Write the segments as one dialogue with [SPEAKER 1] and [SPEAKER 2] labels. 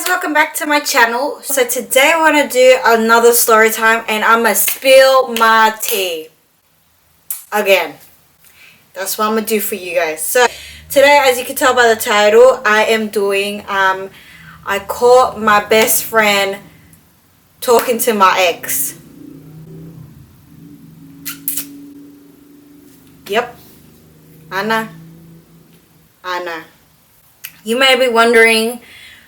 [SPEAKER 1] guys, welcome back to my channel. So today I want to do another story time and I'm gonna spill my tea again. That's what I'm gonna do for you guys. So today, as you can tell by the title, I am doing I caught my best friend talking to my ex. Yep, I know. You may be wondering,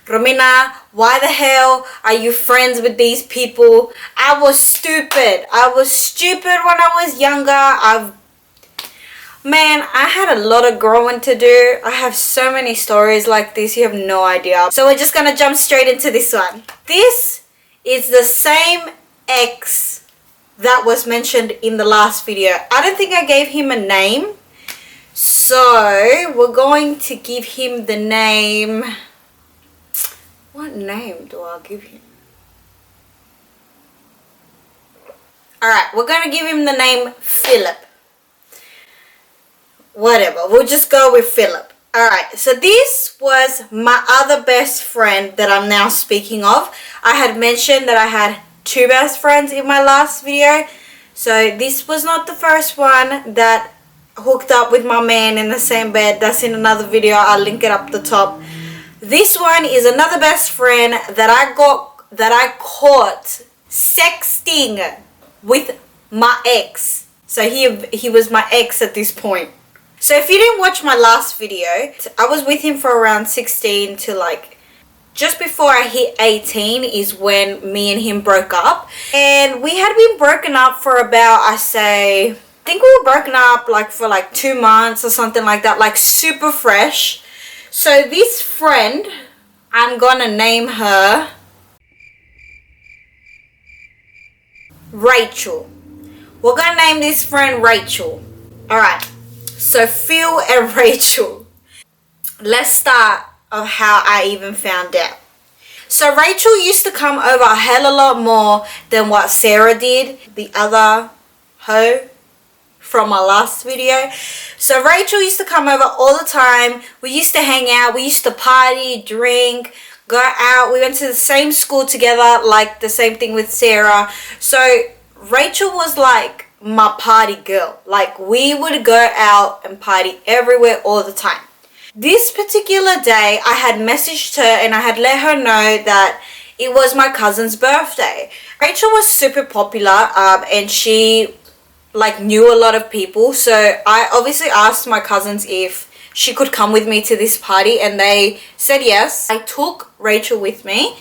[SPEAKER 1] Romina, why the hell are you friends with these people? I was stupid. I was stupid when I was younger. Man, I had a lot of growing to do. I have so many stories like this, you have no idea. So we're just gonna jump straight into this one. This is the same ex that was mentioned in the last video. I don't think I gave him a name. So we're going to give him the name. What name do I give him? Alright, we're going to give him the name Philip. Whatever, we'll just go with Philip. Alright, so this was my other best friend that I'm now speaking of. I had mentioned that I had two best friends in my last video. So this was not the first one that hooked up with my man in the same bed. That's in another video. I'll link it up the top. This one is another best friend that I caught sexting with my ex. So he was my ex at this point. So if you didn't watch my last video, I was with him for around 16 to like just before I hit 18 is when me and him broke up. And we had been broken up for about, I think we were broken up like for like 2 months or something like that, like super fresh. So this friend, I'm gonna name her Rachel. We're gonna name this friend Rachel. Alright, so Phil and Rachel. Let's start of how I even found out. So Rachel used to come over a hell of a lot more than what Sarah did, the other hoe from my last video. So Rachel used to come over all the time. We used to hang out, we used to party, drink, go out. We went to the same school together, like the same thing with Sarah. So Rachel was like my party girl. Like we would go out and party everywhere all the time. This particular day I had messaged her and I had let her know that it was my cousin's birthday. Rachel was super popular and she like knew a lot of people, so I obviously asked my cousins if she could come with me to this party and they said yes. I took Rachel with me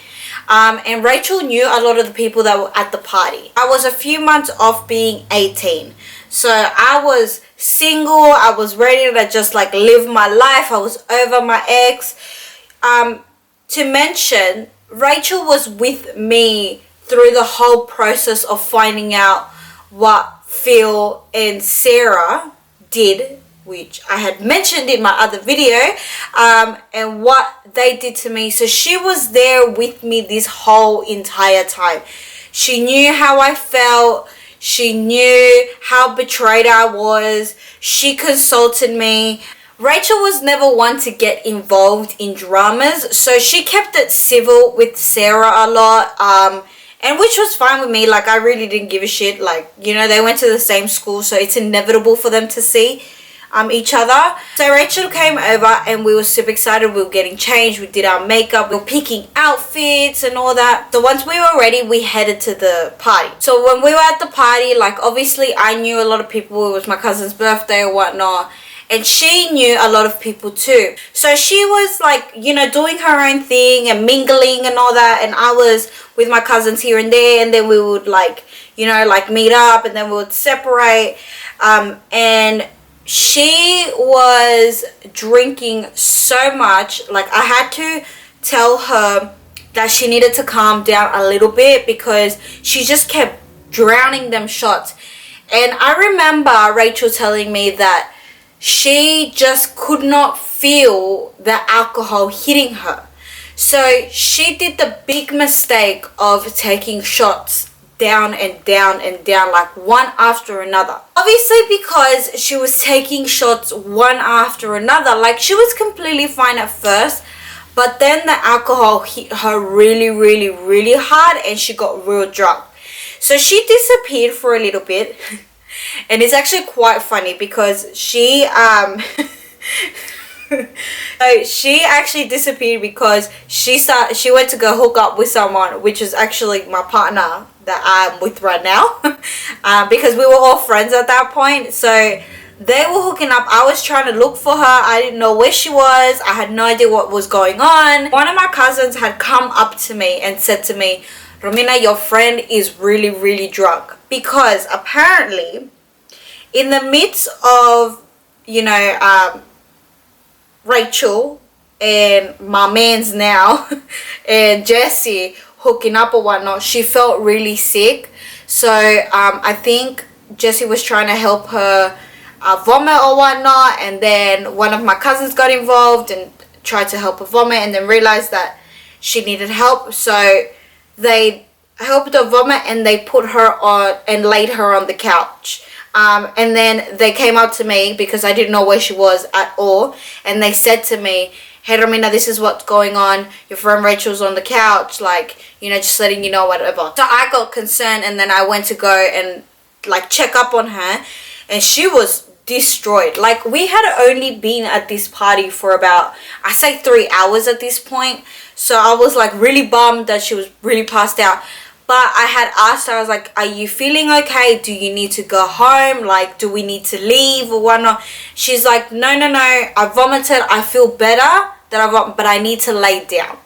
[SPEAKER 1] and Rachel knew a lot of the people that were at the party. I was a few months off being 18, so I was single. I was ready to just like live my life. I was over my ex. To mention, Rachel was with me through the whole process of finding out what Phil and Sarah did, which I had mentioned in my other video, and what they did to me. So she was there with me this whole entire time. She knew how I felt. She knew how betrayed I was. She consulted me. Rachel was never one to get involved in dramas, so she kept it civil with Sarah a lot. And which was fine with me. Like I really didn't give a shit. Like, you know, they went to the same school, so it's inevitable for them to see each other. So Rachel came over and we were super excited. We were getting changed, we did our makeup, we were picking outfits and all that. So once we were ready, we headed to the party. So when we were at the party, like obviously I knew a lot of people. It was my cousin's birthday or whatnot, and she knew a lot of people too. So she was like, you know, doing her own thing and mingling and all that, and I was with my cousins here and there, and then we would like, you know, like meet up and then we would separate. And she was drinking so much, like I had to tell her that she needed to calm down a little bit because she just kept drowning them shots. And I remember Rachel telling me that she just could not feel the alcohol hitting her. So she did the big mistake of taking shots down and down and down, like one after another. Obviously because she was taking shots one after another, like she was completely fine at first, But then the alcohol hit her really, really, really hard, and she got real drunk. So she disappeared for a little bit. And it's actually quite funny because she so she actually disappeared because she went to go hook up with someone, which is actually my partner that I'm with right now. Because we were all friends at that point. So they were hooking up. I was trying to look for her. I didn't know where she was. I had no idea what was going on. One of my cousins had come up to me and said to me, Romina, your friend is really, really drunk. Because apparently in the midst of, you know, Rachel and my man's now and Jessie hooking up or whatnot, she felt really sick. So I think Jessie was trying to help her vomit or whatnot, and then one of my cousins got involved and tried to help her vomit, and then realized that she needed help. So they helped her vomit and they put her on and laid her on the couch. And then they came up to me because I didn't know where she was at all, and they said to me, hey Romina, this is what's going on, your friend Rachel's on the couch, like, you know, just letting you know, whatever. So I got concerned, and then I went to go and like check up on her, and she was destroyed. Like, we had only been at this party for about, I say 3 hours at this point. So I was like really bummed that she was really passed out. But I had asked her, I was like, are you feeling okay? Do you need to go home? Like, do we need to leave or whatnot? She's like, no, I vomited. I feel better but I need to lay down.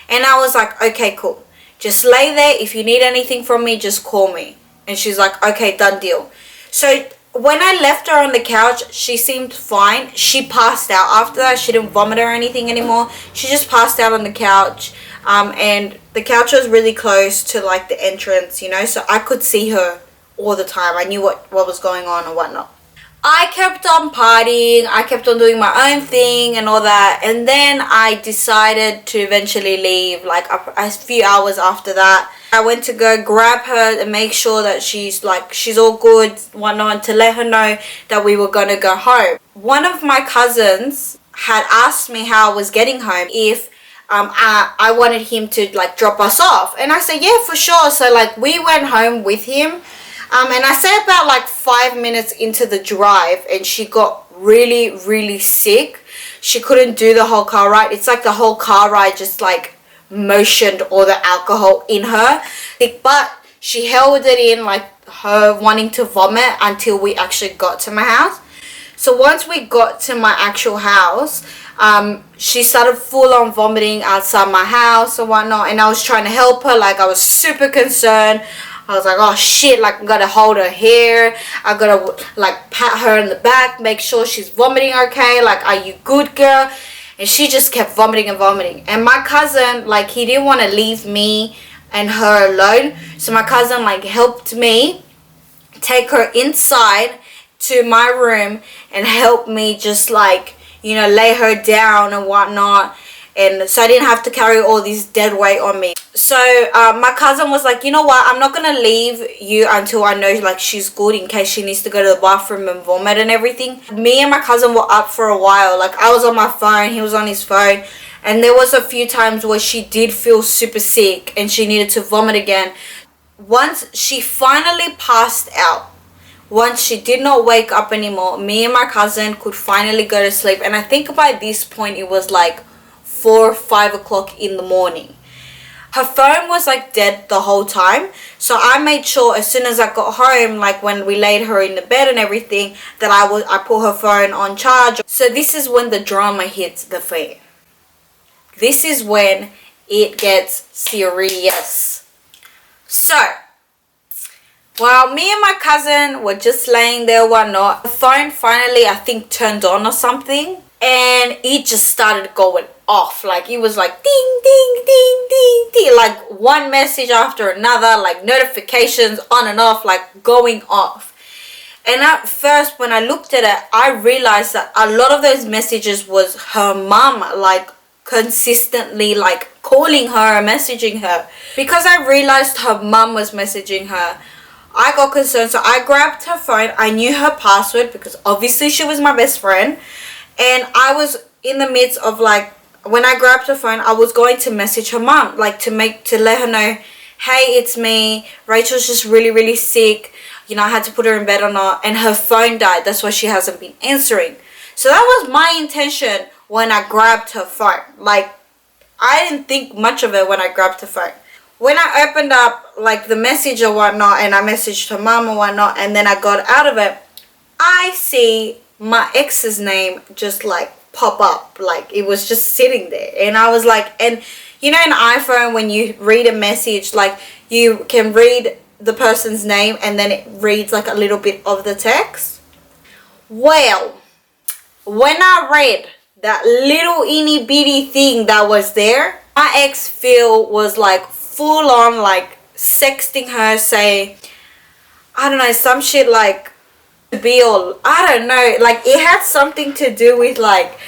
[SPEAKER 1] And I was like, okay, cool. Just lay there. If you need anything from me, just call me. And she's like, okay, done deal. So when I left her on the couch, she seemed fine. She passed out after that. She didn't vomit or anything anymore. She just passed out on the couch. And the couch was really close to like the entrance, you know, so I could see her all the time. I knew what was going on or whatnot. I kept on partying. I kept on doing my own thing and all that. And then I decided to eventually leave, like a few hours after that. I went to go grab her and make sure that she's all good, whatnot, to let her know that we were gonna go home. One of my cousins had asked me how I was getting home, if I wanted him to like drop us off, and I said yeah, for sure. So like we went home with him, and I say about like 5 minutes into the drive, and she got really, really sick. She couldn't do the whole car ride. It's like the whole car ride just like motioned all the alcohol in her, but she held it in, like her wanting to vomit, until we actually got to my house. So once we got to my actual house, she started full on vomiting outside my house and whatnot, and I was trying to help her. Like, I was super concerned. I was like, oh shit, like I gotta hold her hair, I gotta like pat her in the back, make sure she's vomiting okay, like, are you good, girl? And she just kept vomiting and vomiting. And my cousin, like, he didn't want to leave me and her alone, so my cousin like helped me take her inside to my room and help me just like, you know, lay her down and whatnot. And so I didn't have to carry all this dead weight on me. So my cousin was like, you know what, I'm not gonna leave you until I know like she's good, in case she needs to go to the bathroom and vomit and everything. Me and my cousin were up for a while. Like, I was on my phone, he was on his phone, and there was a few times where she did feel super sick and she needed to vomit again. Once she finally passed out, once she did not wake up anymore, me and my cousin could finally go to sleep. And I think by this point it was like 4 or 5 o'clock in the morning. Her phone was like dead the whole time, so I made sure as soon as I got home, like when we laid her in the bed and everything, that I put her phone on charge. So this is when the drama hits the fan. This is when it gets serious. So while me and my cousin were just laying there, whatnot, the phone finally, I think, turned on or something, and it just started going off. Like, it was like ding ding ding ding ding, like one message after another, like notifications on and off, like going off. And at first when I looked at it, I realized that a lot of those messages was her mom, like consistently like calling her, messaging her. Because I realized her mom was messaging her, I got concerned, so I grabbed her phone. I knew her password because obviously she was my best friend, and I was in the midst of like when I grabbed her phone, I was going to message her mom, like to let her know, hey, it's me, Rachel's just really sick, you know, I had to put her in bed or not, and her phone died, that's why she hasn't been answering. So that was my intention when I grabbed her phone. Like, I didn't think much of it when I grabbed her phone. When I opened up like the message or whatnot, and I messaged her mom or whatnot, and then I got out of it, I see my ex's name just like pop up, like it was just sitting there. And I was like, and you know, in iPhone when you read a message, like you can read the person's name and then it reads like a little bit of the text. Well, when I read that little itty bitty thing that was there, my ex Phil was like full on like sexting her, say, I don't know, some shit like be all, I don't know, like it had something to do with like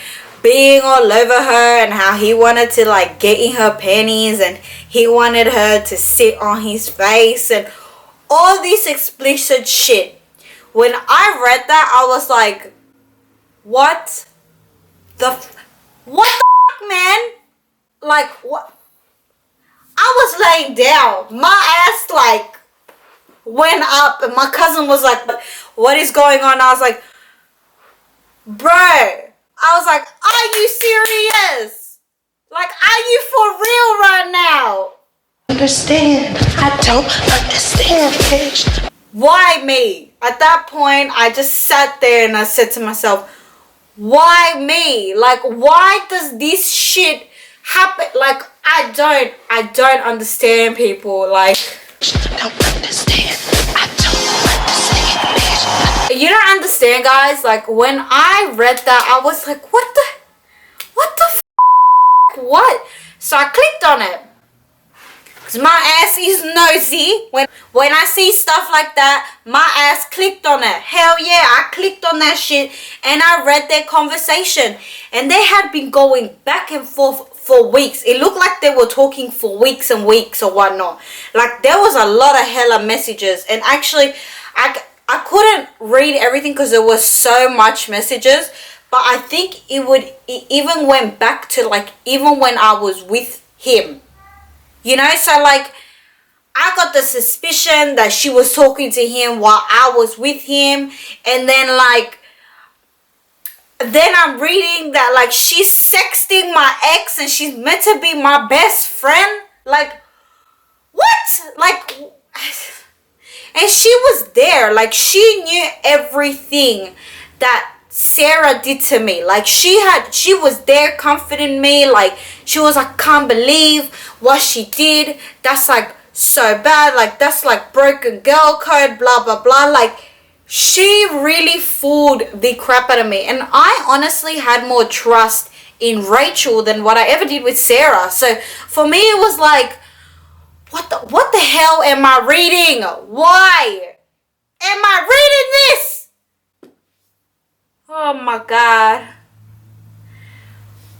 [SPEAKER 1] being all over her and how he wanted to like get in her panties and he wanted her to sit on his face and all this explicit shit. When I read that, I was like, what the fuck, man? Like, what? I was laying down, my ass like went up, and my cousin was like, what is going on? I was like, bro, I was like, are you serious? Like, are you for real right now?
[SPEAKER 2] Understand? I don't understand, bitch.
[SPEAKER 1] Why me? At that point, I just sat there and I said to myself, why me? Like, why does this shit happen? Like, I don't understand people. Like,
[SPEAKER 2] don't understand. I don't understand, bitch.
[SPEAKER 1] You don't understand, guys. Like, when I read that, I was like, what the f***? What? So I clicked on it. Because my ass is nosy. When I see stuff like that, my ass clicked on it. Hell yeah, I clicked on that shit and I read their conversation. And they had been going back and forth for weeks. It looked like they were talking for weeks and weeks or whatnot. Like, there was a lot of hella messages. And actually, I couldn't read everything because there was so much messages. But I think it even went back to like even when I was with him. You know, so like I got the suspicion that she was talking to him while I was with him. And then like, then I'm reading that like she's sexting my ex and she's meant to be my best friend. Like, what? Like, and she was there. Like, she knew everything that Sarah did to me. Like, she was there comforting me. Like, she was like, can't believe what she did. That's like so bad. Like, that's like broken girl code, blah blah blah. Like, she really fooled the crap out of me. And I honestly had more trust in Rachel than what I ever did with Sarah. So for me, it was like, what the hell am I reading? Why am I reading this? Oh my god.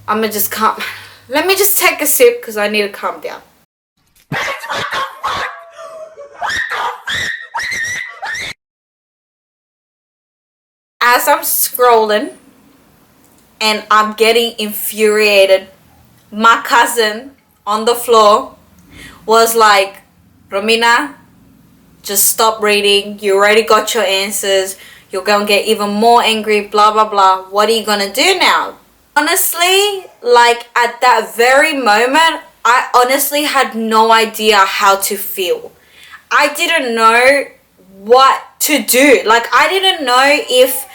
[SPEAKER 1] I'ma just calm. Let me just take a sip because I need to calm down. As I'm scrolling and I'm getting infuriated, my cousin on the floor was like, Romina, just stop reading. You already got your answers. You're going to get even more angry, blah, blah, blah. What are you going to do now? Honestly, like at that very moment, I honestly had no idea how to feel. I didn't know what to do. Like, I didn't know if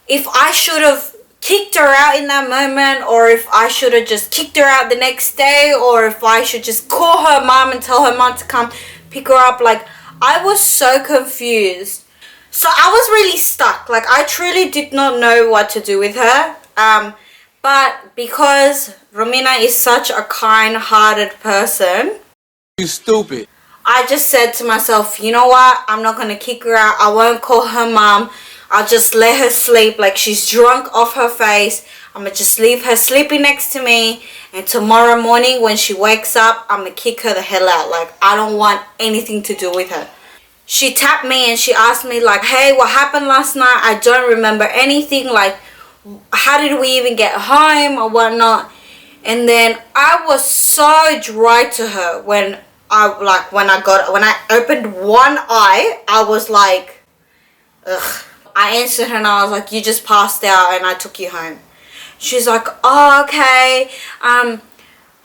[SPEAKER 1] I should have kicked her out in that moment, or if I should have just kicked her out the next day, or if I should just call her mom and tell her mom to come pick her up. Like, I was so confused. So I was really stuck. Like, I truly did not know what to do with her. But because Romina is such a kind-hearted person,
[SPEAKER 3] you stupid,
[SPEAKER 1] I just said to myself, you know what? I'm not going to kick her out. I won't call her mom. I'll just let her sleep. Like, she's drunk off her face. I'm going to just leave her sleeping next to me. And tomorrow morning when she wakes up, I'm going to kick her the hell out. Like, I don't want anything to do with her. She tapped me and she asked me like, hey, what happened last night? I don't remember anything. Like, how did we even get home or whatnot? And then I was so dry to her when I opened one eye. I was like, ugh. I answered her and I was like, you just passed out and I took you home. She's like, oh, okay.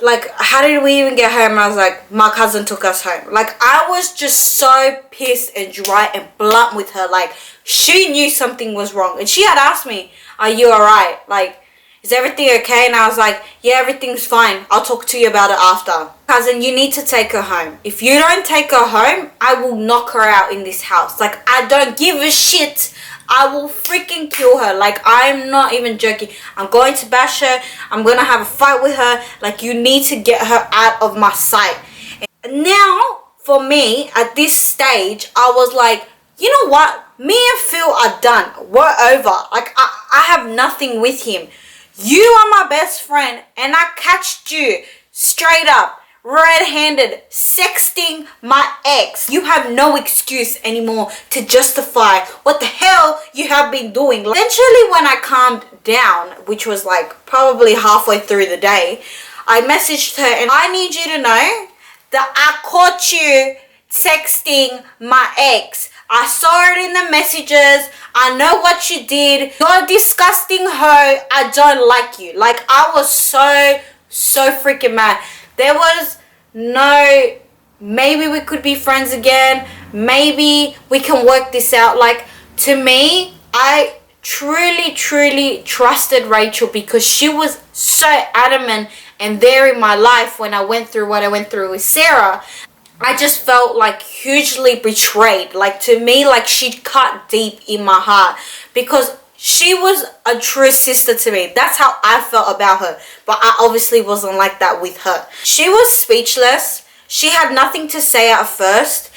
[SPEAKER 1] Like, how did we even get home? And I was like, my cousin took us home. Like, I was just so pissed and dry and blunt with her. Like, she knew something was wrong. And she had asked me, are you alright? Like, is everything okay? And I was like, yeah, everything's fine. I'll talk to you about it after. Cousin, you need to take her home. If you don't take her home, I will knock her out in this house. Like, I don't give a shit. I will freaking kill her. Like, I'm not even joking. I'm going to bash her. I'm going to have a fight with her. Like, you need to get her out of my sight. And now, for me, at this stage, I was like, you know what? Me and Phil are done. We're over. Like, I have nothing with him. You are my best friend, and I catched you straight up, red-handed, sexting my ex. You have no excuse anymore to justify what the hell you have been doing. Eventually, when I calmed down, which was like probably halfway through the day, I messaged her and I need you to know that I caught you texting my ex. I saw it in the messages. I know what you did. You're a disgusting hoe. I don't like you. Like, I was so freaking mad. There was no, maybe we could be friends again. Maybe we can work this out. Like, to me, I truly trusted Rachel because she was so adamant and there in my life when I went through what I went through with Sarah. I just felt like hugely betrayed. Like, to me, like, she cut deep in my heart because she was a true sister to me. That's how I felt about her. But I obviously wasn't like that with her. She was speechless. She had nothing to say at first.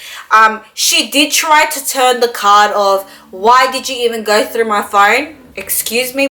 [SPEAKER 1] She did try to turn the card of, why did you even go through my phone? Excuse me?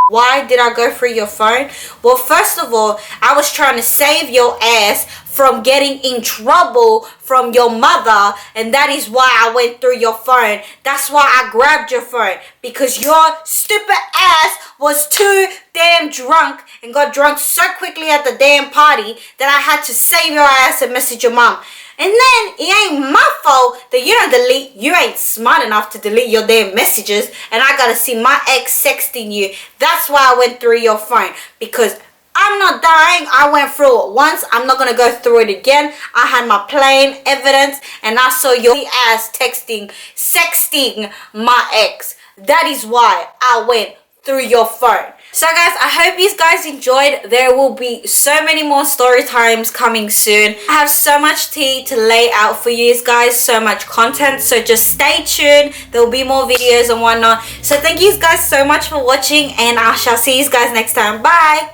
[SPEAKER 1] Why did I go through your phone? Well, first of all, I was trying to save your ass from getting in trouble from your mother, and that is why I went through your phone. That's why I grabbed your phone, because your stupid ass was too damn drunk and got drunk so quickly at the damn party that I had to save your ass and message your mom. And then it ain't my fault that you ain't smart enough to delete your damn messages, and I gotta see my ex sexting you. That's why I went through your phone, because I'm not dying. I went through it once. I'm not gonna go through it again. I had my plain evidence, and I saw your ass sexting my ex. That is why I went through your phone. So guys, I hope you guys enjoyed. There will be so many more story times coming soon. I have so much tea to lay out for you guys, so much content, so just stay tuned. There will be more videos and whatnot. So thank you guys so much for watching, and I shall see you guys next time. Bye.